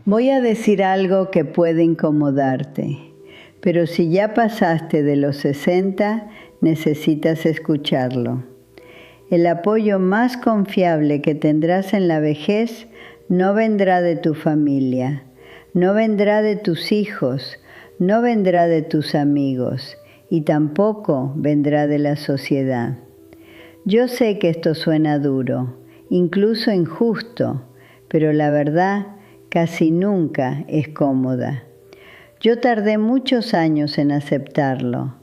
Voy a decir algo que puede incomodarte, pero si ya pasaste de los 60, necesitas escucharlo. El apoyo más confiable que tendrás en la vejez no vendrá de tu familia, no vendrá de tus hijos, no vendrá de tus amigos y tampoco vendrá de la sociedad. Yo sé que esto suena duro, incluso injusto, pero la verdad casi nunca es cómoda. Yo tardé muchos años en aceptarlo,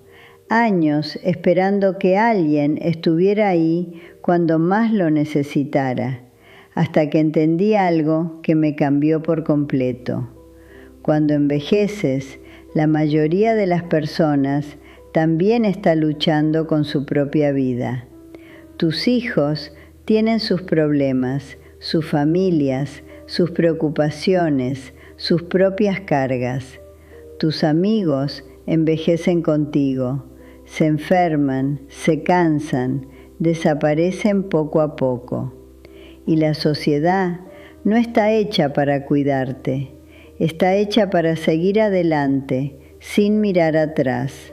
años esperando que alguien estuviera ahí cuando más lo necesitara, hasta que entendí algo que me cambió por completo. Cuando envejeces, la mayoría de las personas también está luchando con su propia vida. Tus hijos tienen sus problemas, sus familias, sus preocupaciones, sus propias cargas. Tus amigos envejecen contigo, se enferman, se cansan, desaparecen poco a poco. Y la sociedad no está hecha para cuidarte, está hecha para seguir adelante, sin mirar atrás.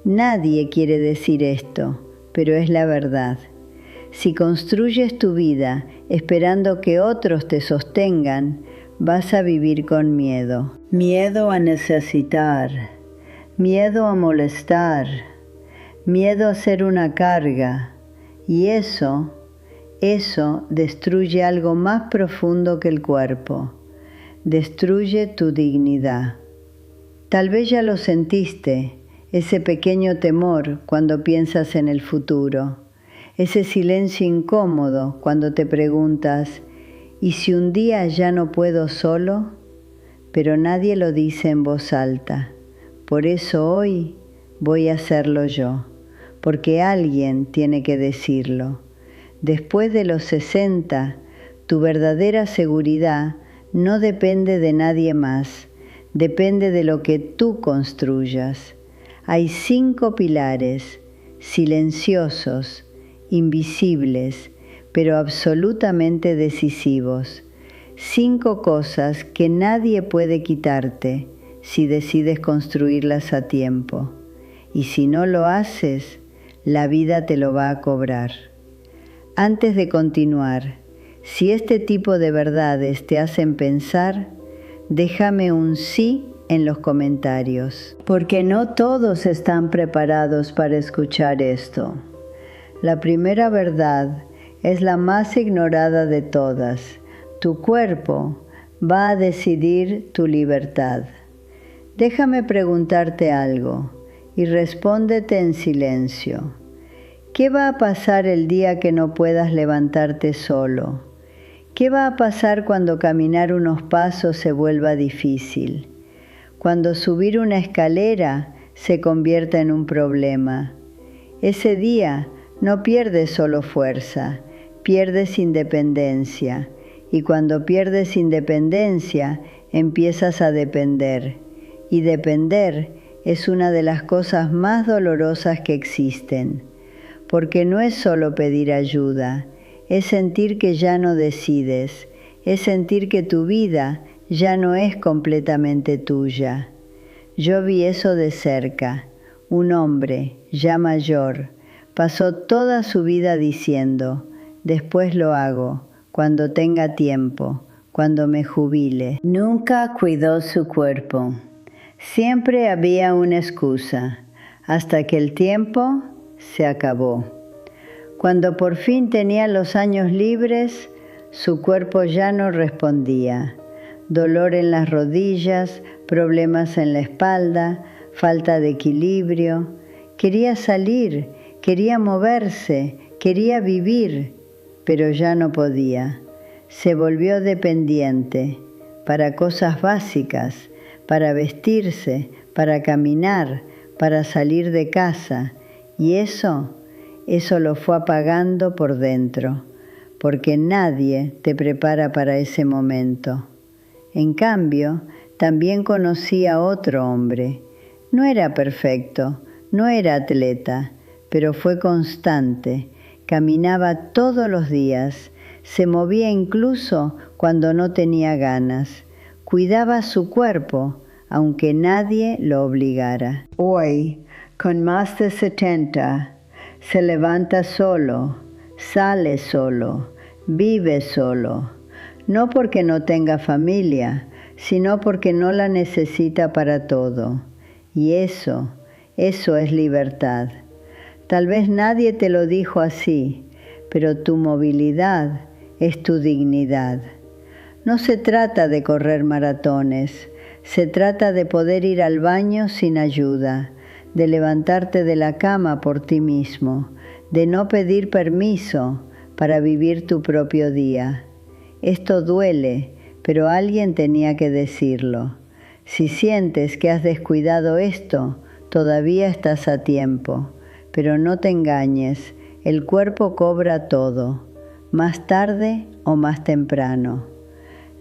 Nadie quiere decir esto, pero es la verdad. Si construyes tu vida esperando que otros te sostengan, vas a vivir con miedo. Miedo a necesitar, miedo a molestar, miedo a ser una carga. Y eso destruye algo más profundo que el cuerpo. Destruye tu dignidad. Tal vez ya lo sentiste, ese pequeño temor cuando piensas en el futuro. Ese silencio incómodo cuando te preguntas, ¿y si un día ya no puedo solo? Pero nadie lo dice en voz alta. Por eso hoy voy a hacerlo yo, porque alguien tiene que decirlo. Después de los 60, tu verdadera seguridad no depende de nadie más, depende de lo que tú construyas. Hay 5 pilares, silenciosos, invisibles, pero absolutamente decisivos. 5 cosas que nadie puede quitarte si decides construirlas a tiempo. Y si no lo haces, la vida te lo va a cobrar. Antes de continuar, si este tipo de verdades te hacen pensar, déjame un sí en los comentarios, porque no todos están preparados para escuchar esto. La primera verdad es la más ignorada de todas. Tu cuerpo va a decidir tu libertad. Déjame preguntarte algo y respóndete en silencio. ¿Qué va a pasar el día que no puedas levantarte solo? ¿Qué va a pasar cuando caminar unos pasos se vuelva difícil? Cuando subir una escalera se convierta en un problema. Ese día no pierdes solo fuerza, pierdes independencia. Y cuando pierdes independencia, empiezas a depender. Y depender es una de las cosas más dolorosas que existen. Porque no es solo pedir ayuda, es sentir que ya no decides, es sentir que tu vida ya no es completamente tuya. Yo vi eso de cerca. Un hombre, ya mayor, pasó toda su vida diciendo, después lo hago, cuando tenga tiempo, cuando me jubile. Nunca cuidó su cuerpo. Siempre había una excusa, hasta que el tiempo se acabó. Cuando por fin tenía los años libres, su cuerpo ya no respondía. Dolor en las rodillas, problemas en la espalda, falta de equilibrio. Quería salir, quería moverse, quería vivir, pero ya no podía. Se volvió dependiente para cosas básicas, para vestirse, para caminar, para salir de casa. Y eso lo fue apagando por dentro, porque nadie te prepara para ese momento. En cambio, también conocí a otro hombre. No era perfecto, no era atleta, pero fue constante. Caminaba todos los días, se movía incluso cuando no tenía ganas. Cuidaba su cuerpo, aunque nadie lo obligara. Hoy, con más de 70, se levanta solo, sale solo, vive solo, no porque no tenga familia, sino porque no la necesita para todo. Y eso es libertad. Tal vez nadie te lo dijo así, pero tu movilidad es tu dignidad. No se trata de correr maratones, se trata de poder ir al baño sin ayuda, de levantarte de la cama por ti mismo, de no pedir permiso para vivir tu propio día. Esto duele, pero alguien tenía que decirlo. Si sientes que has descuidado esto, todavía estás a tiempo, pero no te engañes, el cuerpo cobra todo, más tarde o más temprano.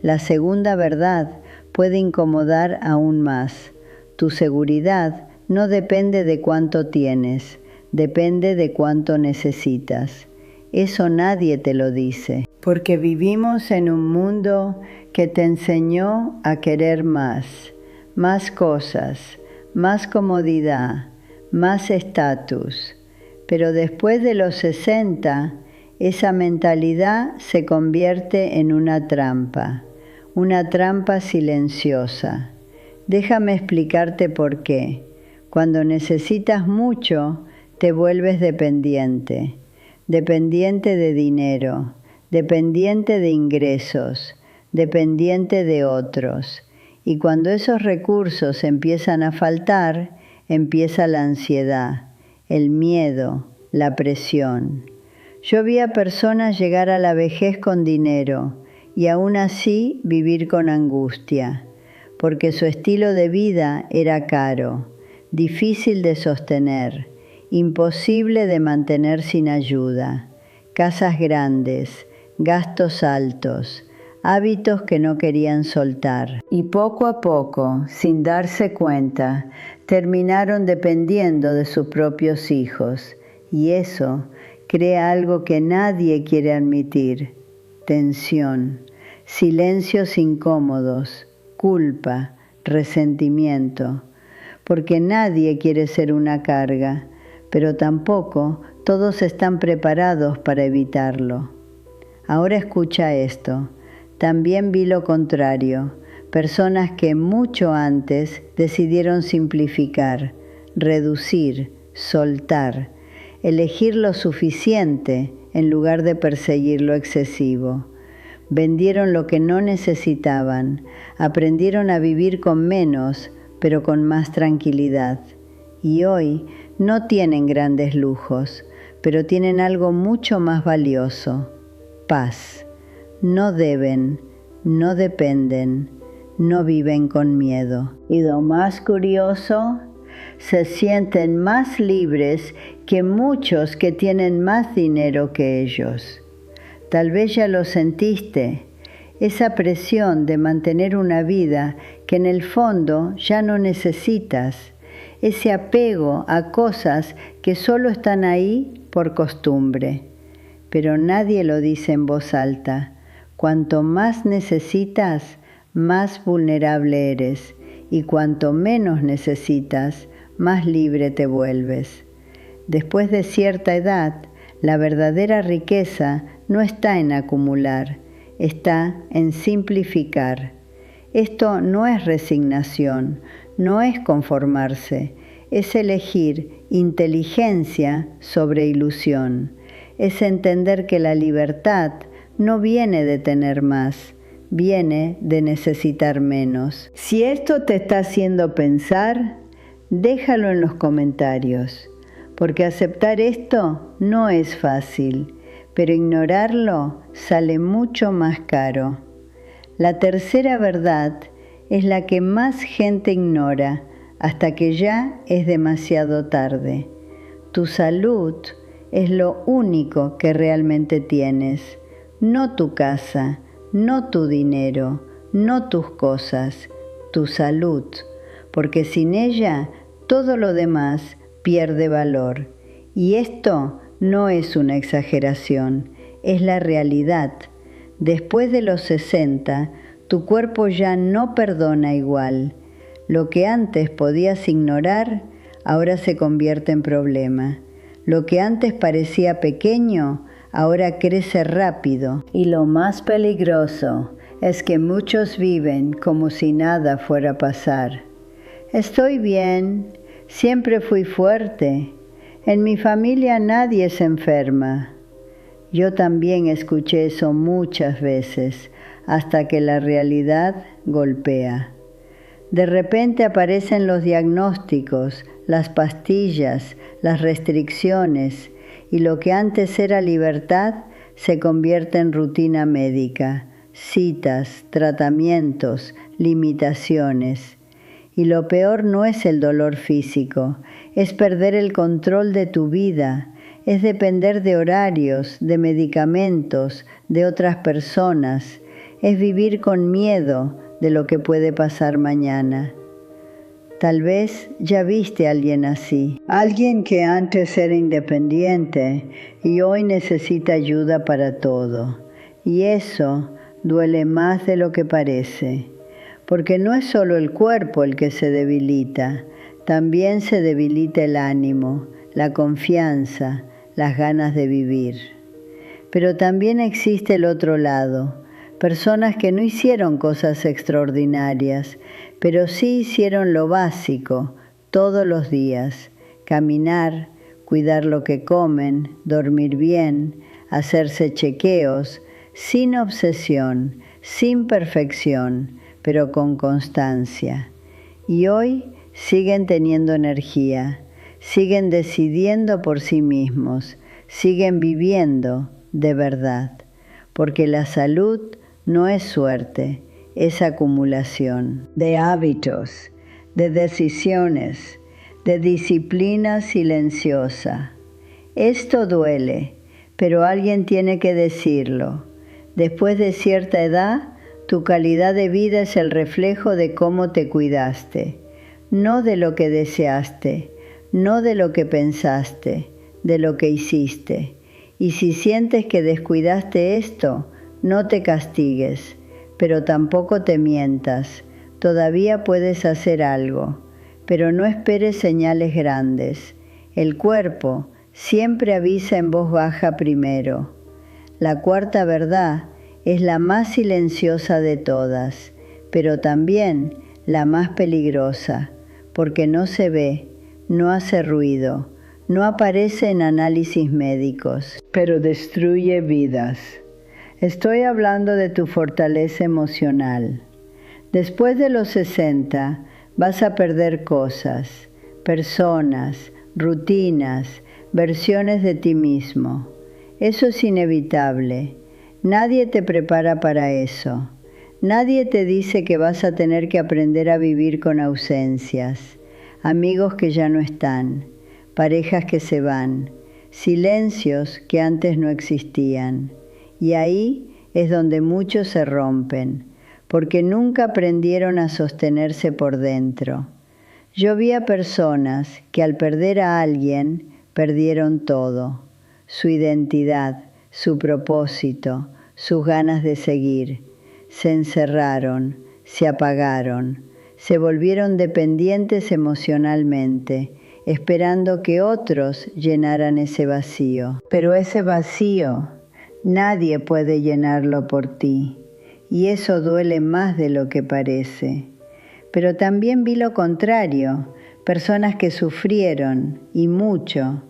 La segunda verdad puede incomodar aún más. Tu seguridad no depende de cuánto tienes, depende de cuánto necesitas. Eso nadie te lo dice, porque vivimos en un mundo que te enseñó a querer más cosas, más comodidad, más estatus. Pero después de los 60, esa mentalidad se convierte en una trampa silenciosa. Déjame explicarte por qué. Cuando necesitas mucho, te vuelves dependiente de dinero, dependiente de ingresos, dependiente de otros. Y cuando esos recursos empiezan a faltar, empieza la ansiedad, el miedo, la presión. Yo vi a personas llegar a la vejez con dinero y aún así vivir con angustia, porque su estilo de vida era caro, difícil de sostener, imposible de mantener sin ayuda, casas grandes, gastos altos, hábitos que no querían soltar. Y poco a poco, sin darse cuenta, terminaron dependiendo de sus propios hijos. Y eso crea algo que nadie quiere admitir: tensión, silencios incómodos, culpa, resentimiento. Porque nadie quiere ser una carga, pero tampoco todos están preparados para evitarlo. Ahora escucha esto. También vi lo contrario, personas que mucho antes decidieron simplificar, reducir, soltar, elegir lo suficiente en lugar de perseguir lo excesivo. Vendieron lo que no necesitaban, aprendieron a vivir con menos, pero con más tranquilidad. Y hoy no tienen grandes lujos, pero tienen algo mucho más valioso: paz. No deben, no dependen, no viven con miedo. Y lo más curioso, se sienten más libres que muchos que tienen más dinero que ellos. Tal vez ya lo sentiste, esa presión de mantener una vida que en el fondo ya no necesitas, ese apego a cosas que solo están ahí por costumbre. Pero nadie lo dice en voz alta. Cuanto más necesitas, más vulnerable eres, y cuanto menos necesitas, más libre te vuelves. Después de cierta edad, la verdadera riqueza no está en acumular, está en simplificar. Esto no es resignación, no es conformarse, es elegir inteligencia sobre ilusión, es entender que la libertad no viene de tener más, viene de necesitar menos. Si esto te está haciendo pensar, déjalo en los comentarios, porque aceptar esto no es fácil, pero ignorarlo sale mucho más caro. La tercera verdad es la que más gente ignora hasta que ya es demasiado tarde. Tu salud es lo único que realmente tienes. No tu casa, no tu dinero, no tus cosas, tu salud, porque sin ella todo lo demás pierde valor. Y esto no es una exageración, es la realidad. Después de los 60, Tu cuerpo ya no perdona igual. Lo que antes podías ignorar, ahora se convierte en problema. Lo que antes parecía pequeño, ahora crece rápido. Y lo más peligroso es que muchos viven como si nada fuera a pasar. Estoy bien, siempre fui fuerte. En mi familia nadie se enferma. Yo también escuché eso muchas veces, hasta que la realidad golpea. De repente aparecen los diagnósticos, las pastillas, las restricciones, y lo que antes era libertad se convierte en rutina médica, citas, tratamientos, limitaciones. Y lo peor no es el dolor físico, es perder el control de tu vida, es depender de horarios, de medicamentos, de otras personas, es vivir con miedo de lo que puede pasar mañana. Tal vez ya viste a alguien así, alguien que antes era independiente y hoy necesita ayuda para todo. Y eso duele más de lo que parece, porque no es solo el cuerpo el que se debilita, también se debilita el ánimo, la confianza, las ganas de vivir. Pero también existe el otro lado, personas que no hicieron cosas extraordinarias, pero sí hicieron lo básico todos los días: caminar, cuidar lo que comen, dormir bien, hacerse chequeos, sin obsesión, sin perfección, pero con constancia. Y hoy siguen teniendo energía, siguen decidiendo por sí mismos, siguen viviendo de verdad, porque la salud no es suerte, es acumulación de hábitos, de decisiones, de disciplina silenciosa. Esto duele, pero alguien tiene que decirlo. Después de cierta edad, tu calidad de vida es el reflejo de cómo te cuidaste, no de lo que deseaste, no de lo que pensaste, de lo que hiciste. Y si sientes que descuidaste esto, no te castigues, pero tampoco te mientas. Todavía puedes hacer algo, pero no esperes señales grandes. El cuerpo siempre avisa en voz baja primero. La cuarta verdad es la más silenciosa de todas, pero también la más peligrosa, porque no se ve, no hace ruido, no aparece en análisis médicos, pero destruye vidas. Estoy hablando de tu fortaleza emocional. Después de los 60, vas a perder cosas, personas, rutinas, versiones de ti mismo. Eso es inevitable. Nadie te prepara para eso. Nadie te dice que vas a tener que aprender a vivir con ausencias, amigos que ya no están, parejas que se van, silencios que antes no existían. Y ahí es donde muchos se rompen, porque nunca aprendieron a sostenerse por dentro. Yo vi a personas que al perder a alguien, perdieron todo: su identidad, su propósito, sus ganas de seguir. Se encerraron, se apagaron, se volvieron dependientes emocionalmente, esperando que otros llenaran ese vacío. Pero ese vacío nadie puede llenarlo por ti, y eso duele más de lo que parece. Pero también vi lo contrario, personas que sufrieron, y mucho,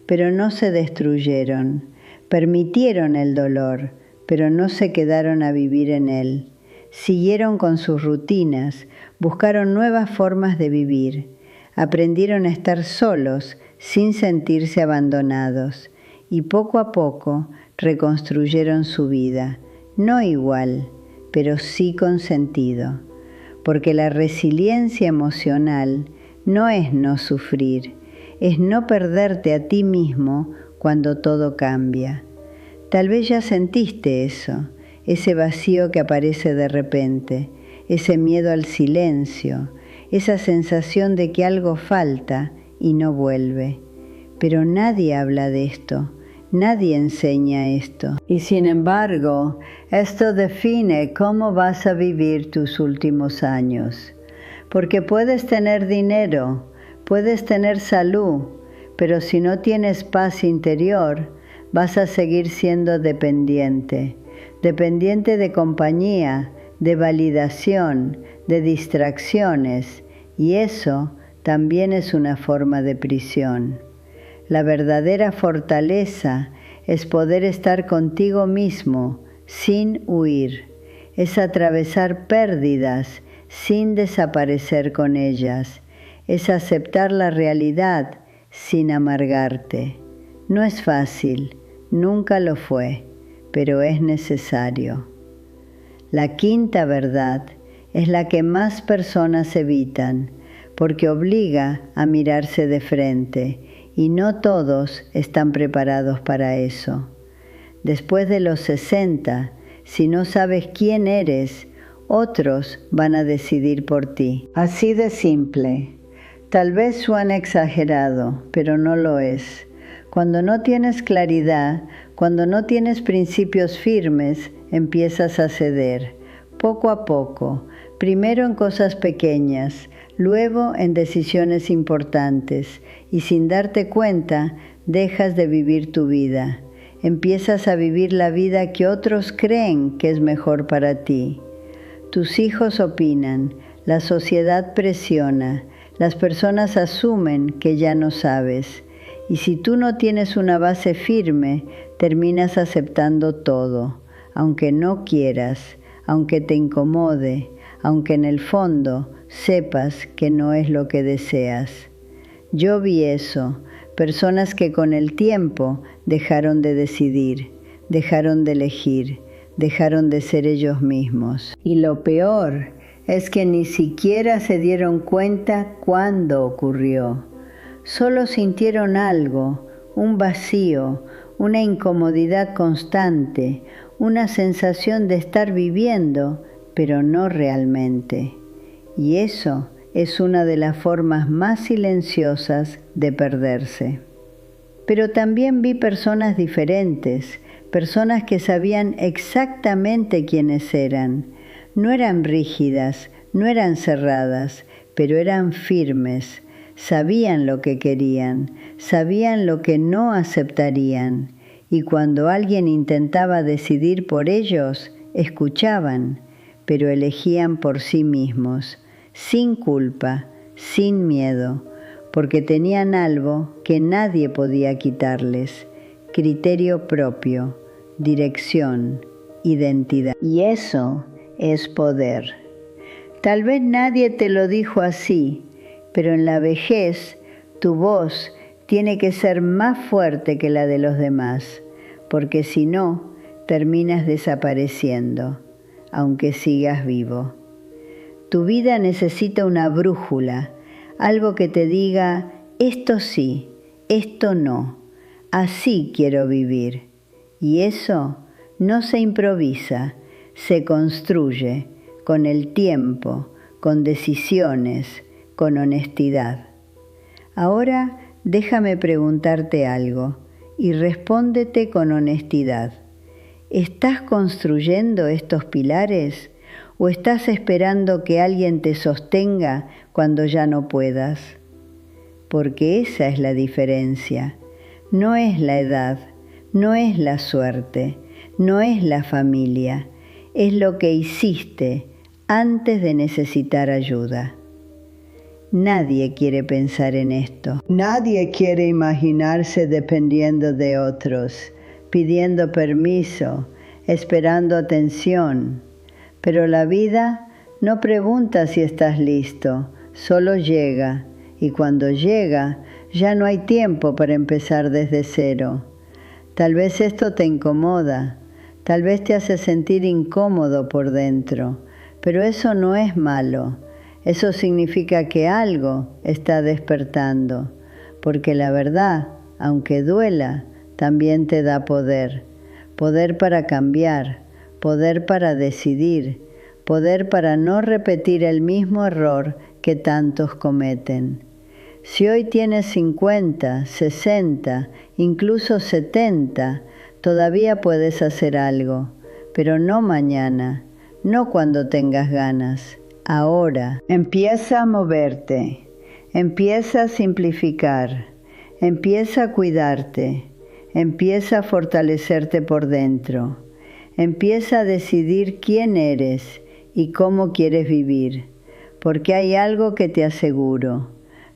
pero no se destruyeron. Permitieron el dolor, pero no se quedaron a vivir en él. Siguieron con sus rutinas, buscaron nuevas formas de vivir. Aprendieron a estar solos sin sentirse abandonados, y poco a poco reconstruyeron su vida, no igual, pero sí con sentido. Porque la resiliencia emocional no es no sufrir, es no perderte a ti mismo cuando todo cambia. Tal vez ya sentiste eso, ese vacío que aparece de repente, ese miedo al silencio, esa sensación de que algo falta y no vuelve. Pero nadie habla de esto, Nadie enseña esto. Y sin embargo, esto define cómo vas a vivir tus últimos años. Porque puedes tener dinero, puedes tener salud, pero si no tienes paz interior, vas a seguir siendo dependiente. Dependiente de compañía, de validación, de distracciones. Y eso también es una forma de prisión. La verdadera fortaleza es poder estar contigo mismo sin huir. Es atravesar pérdidas sin desaparecer con ellas. Es aceptar la realidad sin amargarte. No es fácil, nunca lo fue, pero es necesario. La quinta verdad es la que más personas evitan, porque obliga a mirarse de frente, y no todos están preparados para eso. Después de los 60, si no sabes quién eres, otros van a decidir por ti. Así de simple. Tal vez suene exagerado, pero no lo es. Cuando no tienes claridad, cuando no tienes principios firmes, empiezas a ceder, poco a poco, primero en cosas pequeñas, luego en decisiones importantes, y sin darte cuenta, dejas de vivir tu vida. Empiezas a vivir la vida que otros creen que es mejor para ti. Tus hijos opinan, la sociedad presiona, las personas asumen que ya no sabes. Y si tú no tienes una base firme, terminas aceptando todo, aunque no quieras, aunque te incomode, aunque en el fondo sepas que no es lo que deseas. Yo vi eso, personas que con el tiempo dejaron de decidir, dejaron de elegir, dejaron de ser ellos mismos. Y lo peor es que ni siquiera se dieron cuenta cuándo ocurrió. Solo sintieron algo, un vacío, una incomodidad constante, una sensación de estar viviendo, pero no realmente. Y eso es una de las formas más silenciosas de perderse. Pero también vi personas diferentes, personas que sabían exactamente quiénes eran. No eran rígidas, no eran cerradas, pero eran firmes. Sabían lo que querían, sabían lo que no aceptarían. Y cuando alguien intentaba decidir por ellos, escuchaban, pero elegían por sí mismos, sin culpa, sin miedo, porque tenían algo que nadie podía quitarles: criterio propio, dirección, identidad. Y eso es poder. Tal vez nadie te lo dijo así, pero en la vejez tu voz tiene que ser más fuerte que la de los demás, porque si no, terminas desapareciendo, aunque sigas vivo. Tu vida necesita una brújula, algo que te diga: esto sí, esto no, así quiero vivir. Y eso no se improvisa, se construye con el tiempo, con decisiones, con honestidad. Ahora déjame preguntarte algo y respóndete con honestidad. ¿Estás construyendo estos pilares o estás esperando que alguien te sostenga cuando ya no puedas? Porque esa es la diferencia. No es la edad, no es la suerte, no es la familia, es lo que hiciste antes de necesitar ayuda. Nadie quiere pensar en esto. Nadie quiere imaginarse dependiendo de otros, pidiendo permiso, esperando atención. Pero la vida no pregunta si estás listo, solo llega. Y cuando llega, ya no hay tiempo para empezar desde cero. Tal vez esto te incomoda, tal vez te hace sentir incómodo por dentro, pero eso no es malo. Eso significa que algo está despertando, porque la verdad, aunque duela, también te da poder. Poder para cambiar, poder para decidir, poder para no repetir el mismo error que tantos cometen. Si hoy tienes 50, 60, incluso 70, todavía puedes hacer algo, pero no mañana, no cuando tengas ganas, ahora. Empieza a moverte, empieza a simplificar, empieza a cuidarte, empieza a fortalecerte por dentro, empieza a decidir quién eres y cómo quieres vivir, porque hay algo que te aseguro,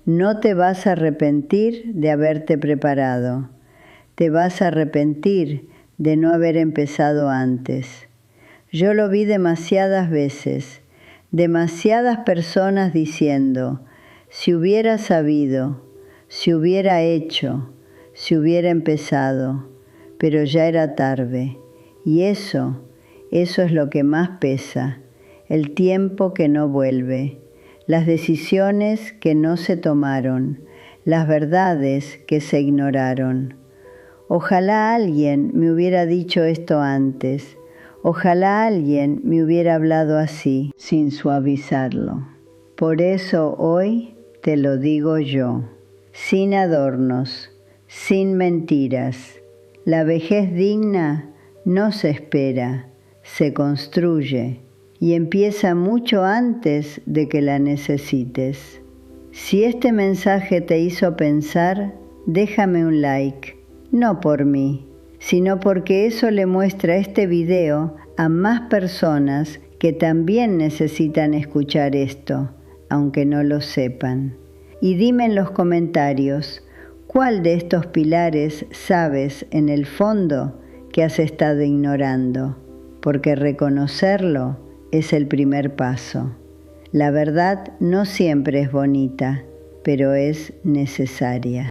no te vas a arrepentir de haberte preparado, te vas a arrepentir de no haber empezado antes. Yo lo vi demasiadas veces, demasiadas personas diciendo, si hubiera sabido, si hubiera hecho, si hubiera empezado, pero ya era tarde. Y eso es lo que más pesa, el tiempo que no vuelve, las decisiones que no se tomaron, las verdades que se ignoraron. Ojalá alguien me hubiera dicho esto antes, ojalá alguien me hubiera hablado así, sin suavizarlo. Por eso hoy te lo digo yo, sin adornos, sin mentiras. La vejez digna no se espera, se construye y empieza mucho antes de que la necesites. Si este mensaje te hizo pensar, déjame un like, no por mí, sino porque eso le muestra este video a más personas que también necesitan escuchar esto, aunque no lo sepan. Y dime en los comentarios, ¿cuál de estos pilares sabes en el fondo que has estado ignorando? Porque reconocerlo es el primer paso. La verdad no siempre es bonita, pero es necesaria.